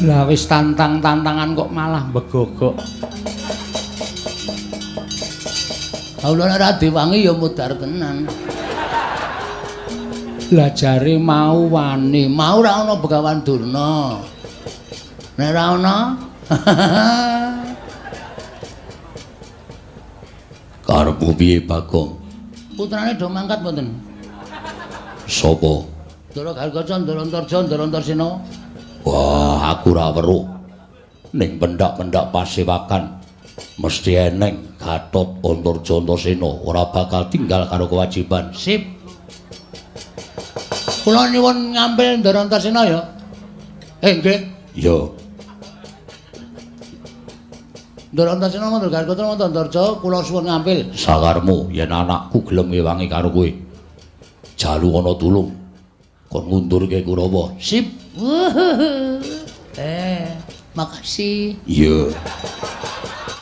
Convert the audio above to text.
Lah wis tantang-tantangan kok malah begogok. Kawula nek diwangi ya mudhar tenan. Lah jare mau wani, mau ora ana Begawan Durna. Nek ora ana karepmu piye Bagong? Putrane do mangkat mboten? Sapa? Ndara Gargaca, Ndara Antarja, Ndara Antarsena. Wah, aku ora weruh. Ning pendak-pendak pasewakan mesti eneng Gatot Antarja Antarsena ora bakal tinggal karo kewajiban. Sip. Kula nyuwun ngambil Ndara Antarsena ya. Nggih. Ya. Ndara Antarsena Ndara Gargaca Antarja kula suwun ngambil. Sakarmu yen anakku gelem ngewangi karo kowe. Jalu ana tulung. Kon ngundurke Kurawa. Sip. Makasih. Iya.